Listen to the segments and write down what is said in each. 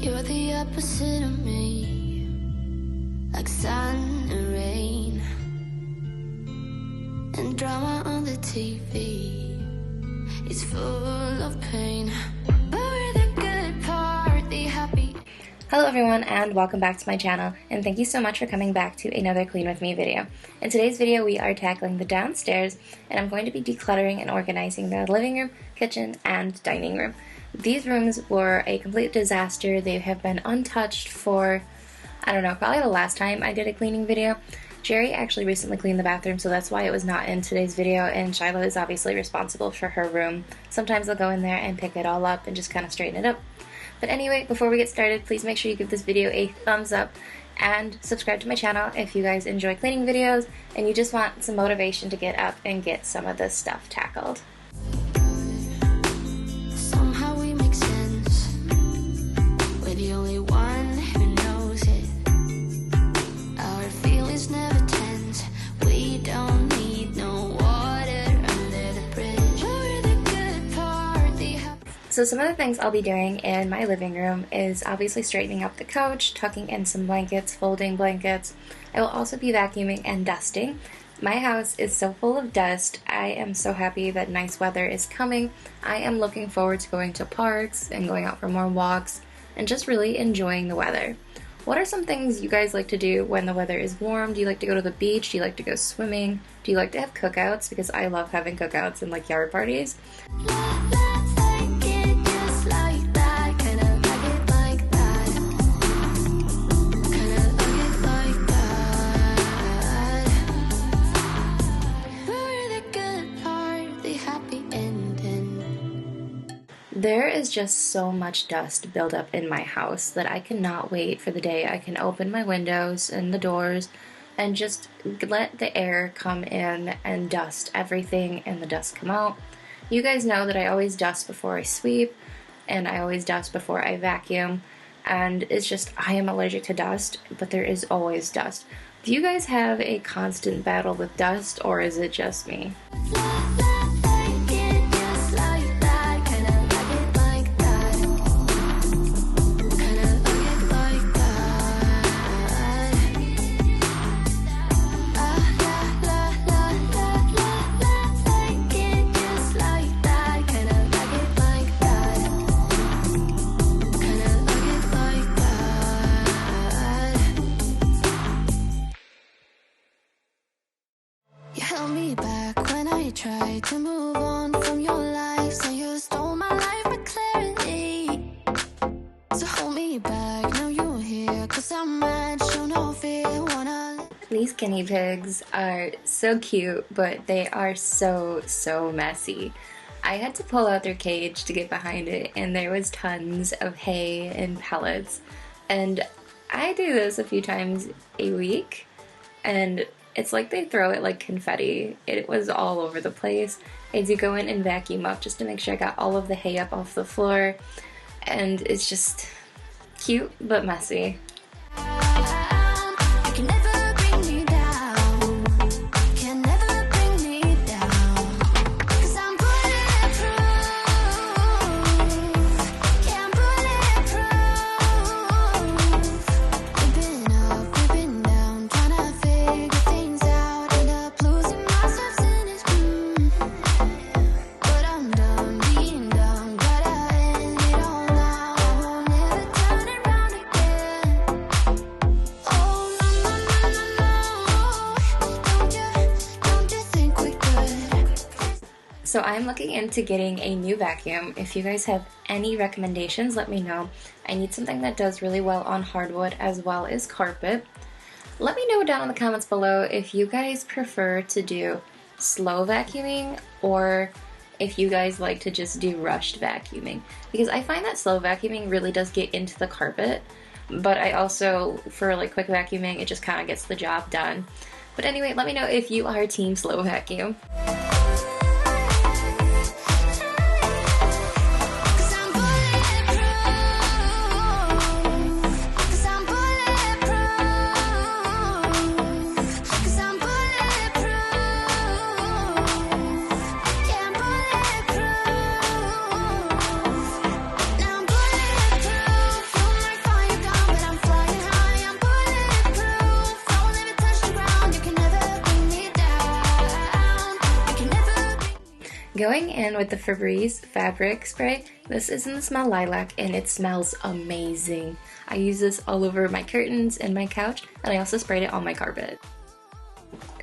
You're the opposite of me, like sun and rain, and drama on the TV is full of pain. But we're the good part, the happy. Hello everyone and welcome back to my channel, and thank you so much for coming back to another Clean With Me video. In today's video we are tackling the downstairs, and I'm going to be decluttering and organizing the living room, kitchen, and dining room. These rooms were a complete disaster. They have been untouched for, I don't know, probably the last time I did a cleaning video. Jerry actually recently cleaned the bathroom, so that's why it was not in today's video, and Shiloh is obviously responsible for her room. Sometimes I'll go in there and pick it all up and just kind of straighten it up. But anyway, before we get started, please make sure you give this video a thumbs up and subscribe to my channel if you guys enjoy cleaning videos and you just want some motivation to get up and get some of this stuff tackled. Somehow we make sense. We're the only one who knows it. Our feelings never tense. We don't need no water under the bridge. We're the good part, the happy. So some of the things I'll be doing in my living room is obviously straightening up the couch, tucking in some blankets, folding blankets. I will also be vacuuming and dusting. My house is so full of dust. I am so happy that nice weather is coming. I am looking forward to going to parks and going out for more walks and just really enjoying the weather. What are some things you guys like to do when the weather is warm? Do you like to go to the beach? Do you like to go swimming? Do you like to have cookouts? Because I love having cookouts and like yard parties. There is just so much dust built up in my house that I cannot wait for the day I can open my windows and the doors and just let the air come in and dust everything and the dust come out. You guys know that I always dust before I sweep and I always dust before I vacuum, and it's just I am allergic to dust, but there is always dust. Do you guys have a constant battle with dust, or is it just me? Try to move on from your life, so you stole my life with clarity. So hold me back, now you're here, 'cause I'm mad, show no fear, wanna. These guinea pigs are so cute, but they are so messy. I had to pull out their cage to get behind it, and there was tons of hay and pellets. And I do this a few times a week, and it's like they throw it like confetti. It was all over the place. I had to go in and vacuum up just to make sure I got all of the hay up off the floor. And it's just cute but messy. So I'm looking into getting a new vacuum. If you guys have any recommendations, let me know. I need something that does really well on hardwood as well as carpet. Let me know down in the comments below if you guys prefer to do slow vacuuming or if you guys like to just do rushed vacuuming. Because I find that slow vacuuming really does get into the carpet, but I also, for like quick vacuuming, it just kind of gets the job done. But anyway, let me know if you are team slow vacuum. Going in with the Febreze fabric spray. This is in the smell lilac and it smells amazing. I use this all over my curtains and my couch, and I also sprayed it on my carpet.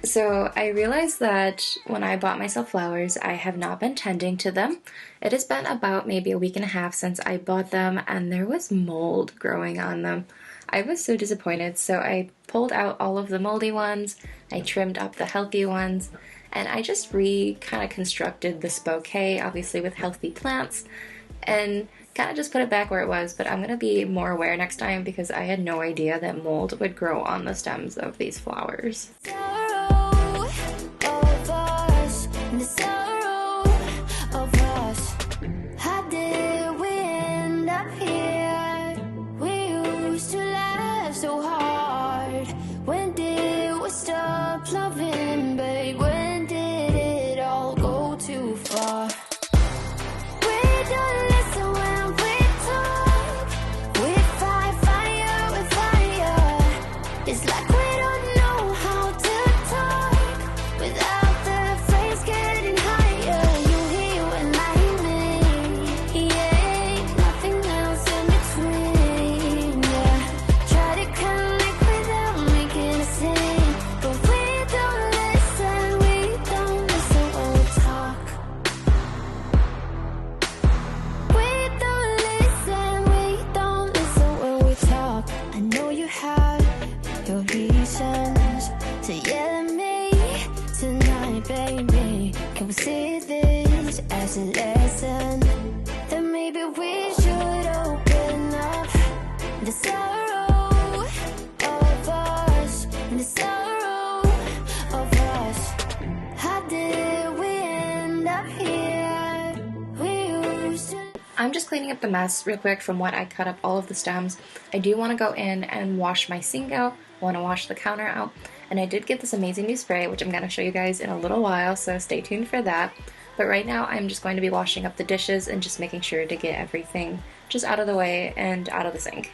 So I realized that when I bought myself flowers, I have not been tending to them. It has been about maybe a week and a half since I bought them, and there was mold growing on them. I was so disappointed, so I pulled out all of the moldy ones, I trimmed up the healthy ones, and I just kind of constructed this bouquet, obviously with healthy plants, and kind of just put it back where it was. But I'm going to be more aware next time because I had no idea that mold would grow on the stems of these flowers. I'm just cleaning up the mess real quick from what I cut up all of the stems. I do want to go in and wash my sink out. I want to wash the counter out. And I did get this amazing new spray, which I'm going to show you guys in a little while, so stay tuned for that. But right now I'm just going to be washing up the dishes and just making sure to get everything just out of the way and out of the sink.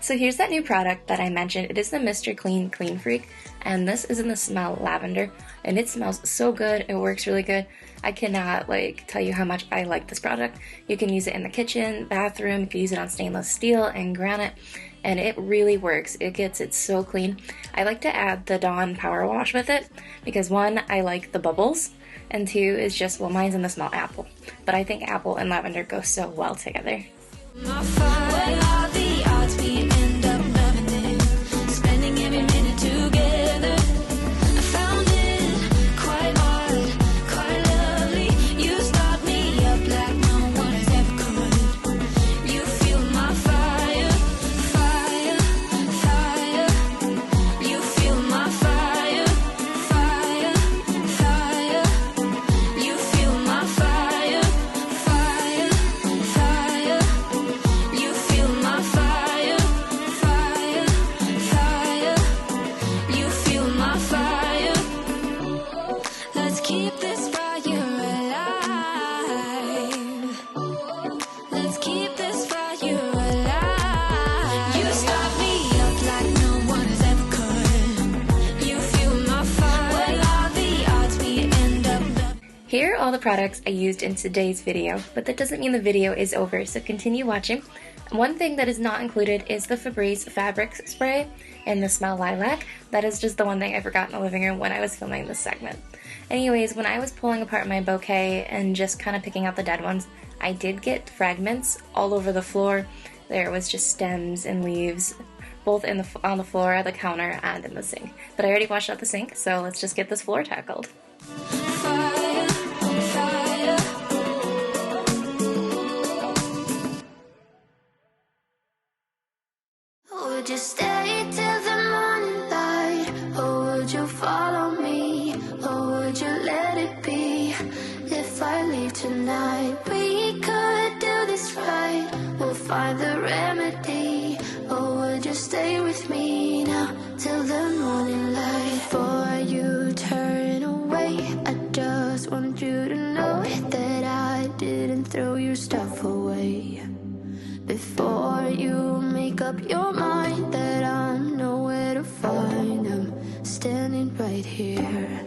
So here's that new product that I mentioned. It is the Mr. Clean Clean Freak, and this is in the smell lavender, and it smells so good. It works really good. I cannot tell you how much I like this product. You can use it in the kitchen, bathroom, you can use it on stainless steel and granite, and it really works. It gets it so clean. I like to add the Dawn Power Wash with it because one, I like the bubbles. and 2 is just, well, mine's in the smell apple, but I think apple and lavender go so well together. Here are all the products I used in today's video, but that doesn't mean the video is over, so continue watching. One thing that is not included is the Febreze fabric spray in the smell lilac. That is just the one thing I forgot in the living room when I was filming this segment. Anyways, when I was pulling apart my bouquet and just kind of picking out the dead ones, I did get fragments all over the floor. There was just stems and leaves, both on the floor, at the counter, and in the sink. But I already washed out the sink, so let's just get this floor tackled. Would you stay till the morning light, or would you follow me, or would you let it be? If I leave tonight, we could do this right. We'll find the remedy, or would you stay with me now till the morning light? Before you turn away, I just want you to know that I didn't throw your stuff away. Before you make up your mind that I'm nowhere to find, I'm standing right here.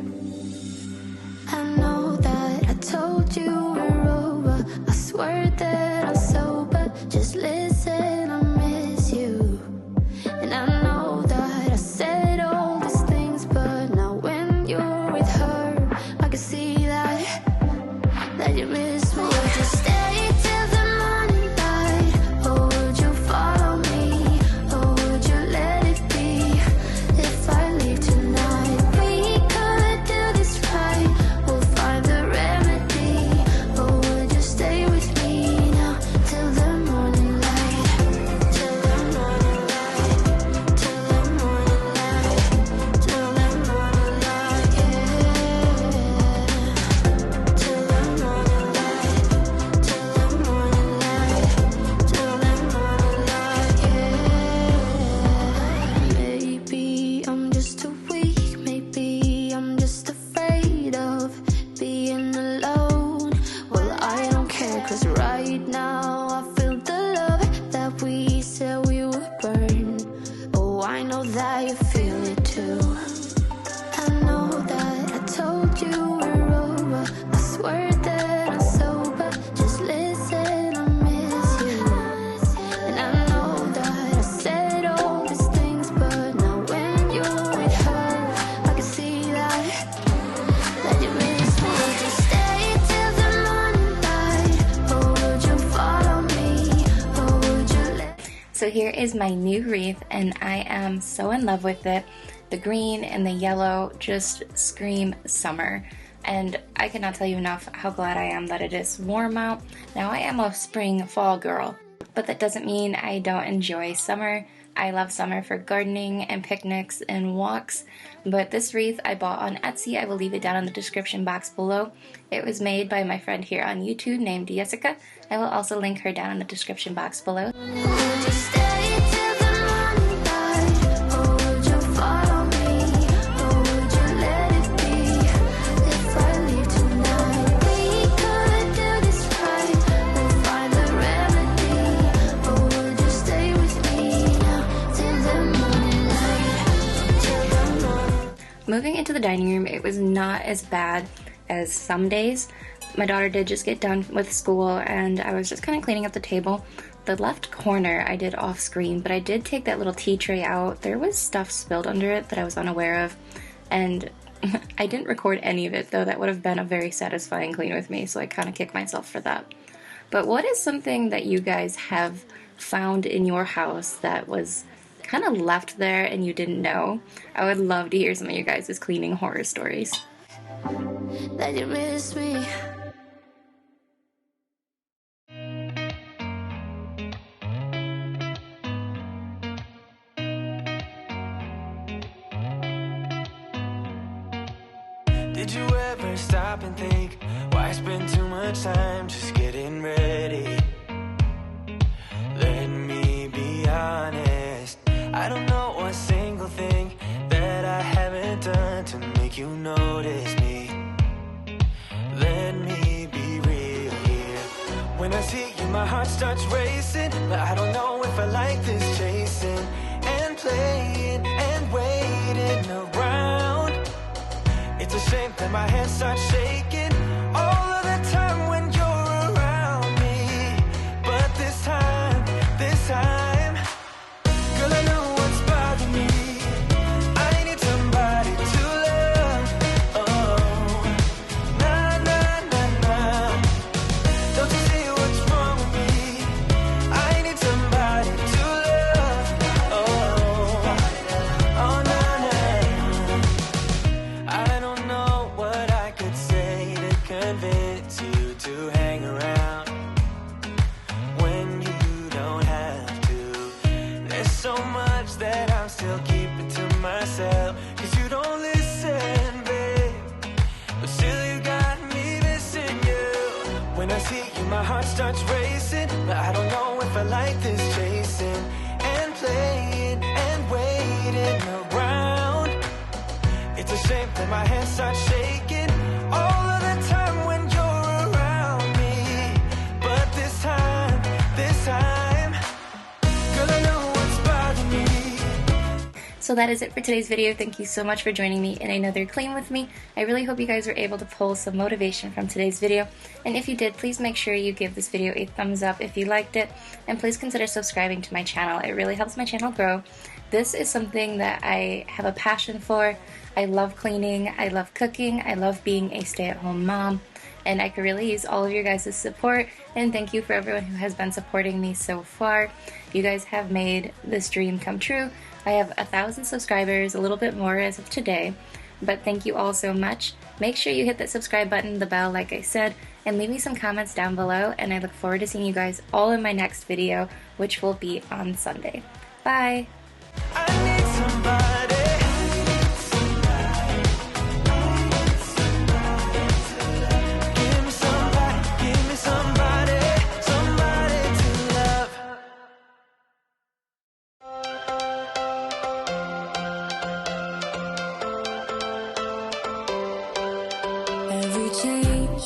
I know that I told you we're over, I swear that I'm sober, just listen, I miss you. And I know that I said all these things, but now when you're with her, I can see that you miss me. Would you stay till the morning light, or would you follow me, or would you let it be? If I leave tonight, we could do this right. We'll find the remedy, or would you stay with me now till the morning light? Till the morning light, till the morning light, till the morning light, yeah. Till the morning light, till the morning light, till the morning light, yeah. Maybe I'm just too weak, maybe I'm just afraid of being alone. Well, I don't care, 'cause right now I feel the love that we said we would burn. Oh, I know that you feel it too. I know that I told you we're over, I swear that I'm sober, just listen, I miss you. And I know that I said all these things, but now when you're with her, I can see that you miss me. Would you stay till the morning light, or would you follow me, or would you let... So here is my new wreath, and I am so in love with it. The green and the yellow just scream summer, and I cannot tell you enough how glad I am that it is warm out. Now, I am a spring fall girl, but that doesn't mean I don't enjoy summer. I love summer for gardening and picnics and walks, but this wreath I bought on Etsy. I will leave it down in the description box below. It was made by my friend here on YouTube named Jessica. I will also link her down in the description box below. Would you stay till the morning light, or would you follow me, or would you let it be? If I leave tonight, we could do this right. We'll find the remedy, or would you stay with me now till the morning light, till the morning. Moving into the dining room, it was not as bad as some days. My daughter did just get done with school, and I was just kind of cleaning up the table. The left corner I did off screen, but I did take that little tea tray out. There was stuff spilled under it that I was unaware of, and I didn't record any of it though. That would have been a very satisfying clean with me, so I kind of kick myself for that. But what is something that you guys have found in your house that was kind of left there and you didn't know? I would love to hear some of you guys' cleaning horror stories. That you miss me. Did you ever stop and think, why spend too much time just getting ready? Let me be honest, I don't know a single thing that I haven't done to make you notice me. Let me be real here. When I see you, my heart starts racing, but I don't know if I like this chasing and playing and waiting around. It's a shame that my hands start shaking all of the time when you're around me. But this time, girl, I know what's bothering me. I need somebody to love. Oh, nah, nah, nah, nah. Don't you see what's wrong with me? I need somebody to love. Oh, oh, nah, nah. I don't know what I could say to convince you to hang around when you don't have to. There's so much that I'm still keeping to myself, 'cause you don't listen, babe. But still you got me missing you. When I see you, my heart starts racing, but I don't know if I like this chasing and playing and waiting around. It's a shame that my hands start shaking all of the time when you're around me. But this time, girl, I know what's bothering me. So that is it for today's video. Thank you so much for joining me in another clean with me. I really hope you guys were able to pull some motivation from today's video. And if you did, please make sure you give this video a thumbs up if you liked it. And please consider subscribing to my channel. It really helps my channel grow. This is something that I have a passion for. I love cleaning, I love cooking, I love being a stay-at-home mom, and I could really use all of your guys' support, and thank you for everyone who has been supporting me so far. You guys have made this dream come true. I have 1,000 subscribers, a little bit more as of today, but thank you all so much. Make sure you hit that subscribe button, the bell like I said, and leave me some comments down below, and I look forward to seeing you guys all in my next video, which will be on Sunday. Bye! I need somebody. Give me somebody to love. Every change